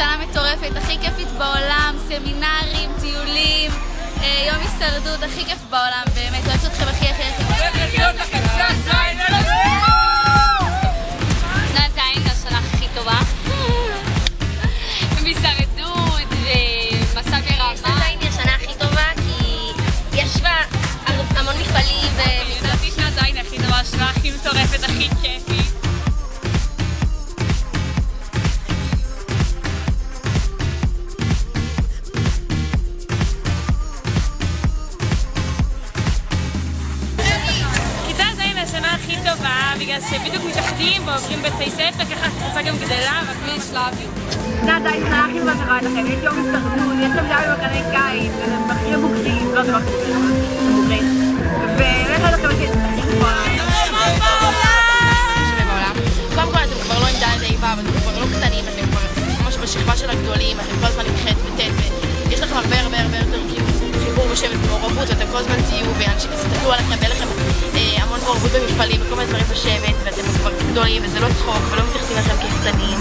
שנה מטורפת, הכי כיפית בעולם, סמינרים, טיולים, יום הישרדות, הכי כיף בעולם, באמת, אוהבת אתכם הכי הכי הכי. שנת זין זה השנה הכי טובה. הישרדות ומסע ברמה. שנת זין היא השנה הכי טובה כי יש בה המון מפעלים לדעתי שנת זין הכי טובה, השנה הכי מטורפת, הכי כיפית. השנה הכי טובה, בגלל שבדיוק מתאחדים ועוברים בתי ספר, ככה הקבוצה גם גדלה, רק בלי שלבים. שנת זין השנה הכי טובה שקרה לכם, יש יום הישרדות, יש שם גם במחנה קיץ, אתם הכי בוגרים, לא זה לא בוגרים. ובאמת לא לכם הכי גבוהה. קודם כל אתם כבר לא עם ד' איבה, אבל אתם כבר לא קטנים, אתם כבר ממש בשכבה של הגדולים, אתם כל הזמן עם ח' וט' ויש לכם הרבה יותר חיבור ושבט ומעורבות, ואתם כל הזמן תהיו ואנשים יסתכלו עליכם ואין לכם המון מעורבות במפעלים וכל מיני דברים בשבט, ואתם כבר גדולים וזה לא צחוק ולא מתייחסים לכם כקטנים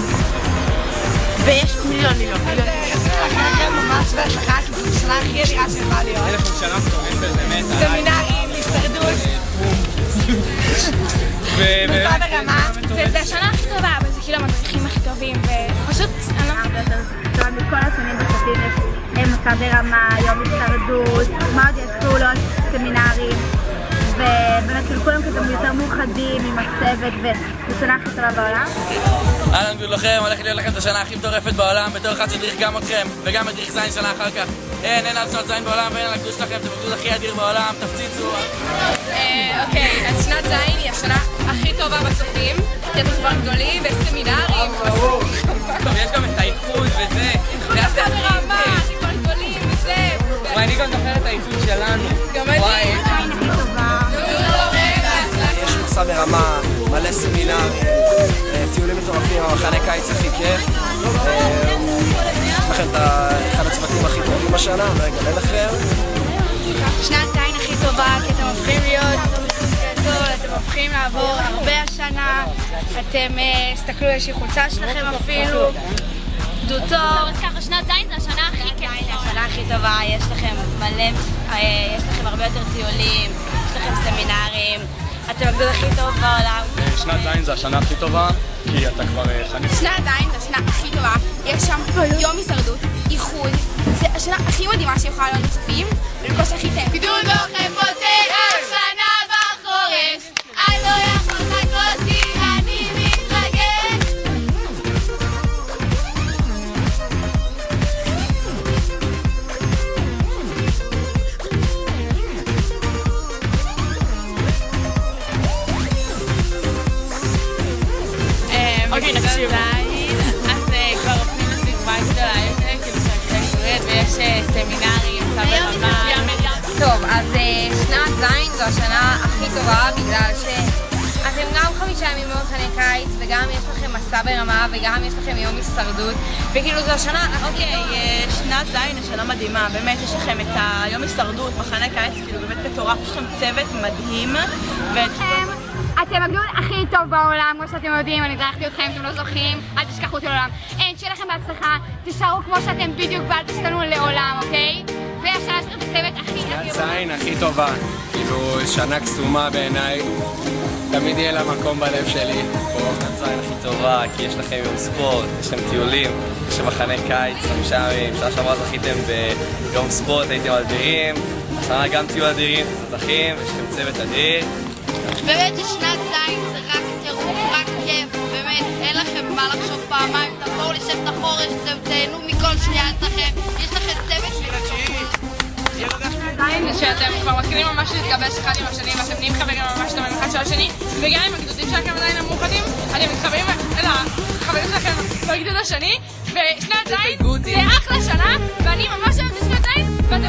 ויש מיליון. לכם ממש בהצלחה, כי זו שנה הכי אדירה שיכולה להיות. אין לכם שנה מטורפת באמת. סמינרים, הישרדות. מסע ברמה. וזה השנה הכי טובה, אבל זה כאילו המדריכים הכי טובים ופשוט אני לא הרבה יותר טוב מכל השנים בשתים יש מסע ברמה, יום הישרדות, מה עוד יש פעולות, סמינרים ובאמת כאילו כולם כזה יותר מאוחדים עם הצוות וזו שנה הכי טובה בעולם. אהלן לכם, הולך להיות לכם את השנה הכי מטורפת בעולם בתור אחד שדריך גם אתכם וגם מדריך זין שנה אחר כך. אין על שנת זין בעולם ואין על הגדוש שלכם, אתם הגדוש הכי אדיר בעולם, תפציצו. אוקיי, אז שנת זין היא השנה הכי טובה בסופים, כי אתם כבר גדולים וסמינרים. טוב, יש גם את האיחוד וזה. מסע ברמה, אתם כבר גדולים וזה. אני גם זוכר את האיחוד שלנו. גם אני. יש מסע ברמה, מלא סמינרים, טיולים מטורפים, המחנה קיץ הכי כיף. יש לכם את אחד הצוותים הכי טובים השנה, ואני אגלה לכם. שנת זין הכי טובה, כי אתם הופכים להיות גדול, אתם הופכים לעבור הרבה השנה, אתם תסתכלו על איזושהי חולצה שלכם אפילו, גדול טוב. אז ככה, שנת זין זה השנה הכי כיפית. השנה הכי טובה, יש לכם מלא, יש לכם הרבה יותר טיולים, יש לכם סמינרים, אתם הגדול הכי טוב בעולם. שנת זין זה השנה הכי טובה, כי אתה כבר חניך. שנת זין זה השנה הכי טובה, יש שם יום הישרדות, איחוד, זה השנה הכי מדהימה שיכולה להיות לצופים, ולכל הכי טעים. גדול דוחף אותי השנה בחורש, אני לא יכול לחכות אותי, אני מתרגש. אוקיי, נקשיב. אז כבר עובדים לסביבה גדולה יותר, כאילו שהגדולה ויש סמינרים, מסע ברמה. טוב, אז שנת זין זו השנה הכי טובה בגלל שאתם גם 5 ימים במחנה קיץ וגם יש לכם מסע ברמה וגם יש לכם יום הישרדות וכאילו זו השנה הכי טובה. שנת זין השנה מדהימה, באמת יש לכם את היום הישרדות, מחנה קיץ, כאילו באמת מטורף, יש לכם צוות מדהים אתם הגדול הכי טוב בעולם, כמו שאתם יודעים, אני דרכתי אתכם, אתם לא זוכים, אל תשכחו אותי לעולם. אין, שיהיה לכם בהצלחה, תשארו כמו שאתם בדיוק ואל תשתנו לעולם, אוקיי? והשנה שלכם הצוות הכי שנת זין הכי טובה, כאילו שנה קסומה בעיניי, תמיד יהיה לה מקום בלב שלי. שנת זין הכי טובה, כי יש לכם יום ספורט, יש לכם טיולים, יש לכם מחנה קיץ, 5 ימים, שנה שעברה זכיתם ביום ספורט, הייתם אדירים, השנה גם תהיו אדירים, תותחים, יש לכם צוות אדיר. באמת ששנת זין זה רק טירוף, רק כיף, באמת אין לכם מה לחשוב פעמיים, תבואו לשבת את החורש, תהנו מכל שנייה אצלכם, יש לכם צוות זין זה שאתם כבר מתחילים ממש להתגבש אחד עם השני ואתם נהיים חברים ממש טובים אחד של השני וגם אם הגדודים שלכם עדיין לא מאוחדים אתם מתחברים אל החברים שלכם בגדוד השני ושנת זין זה אחלה שנה ואני ממש אוהבת את שנת זין ואתם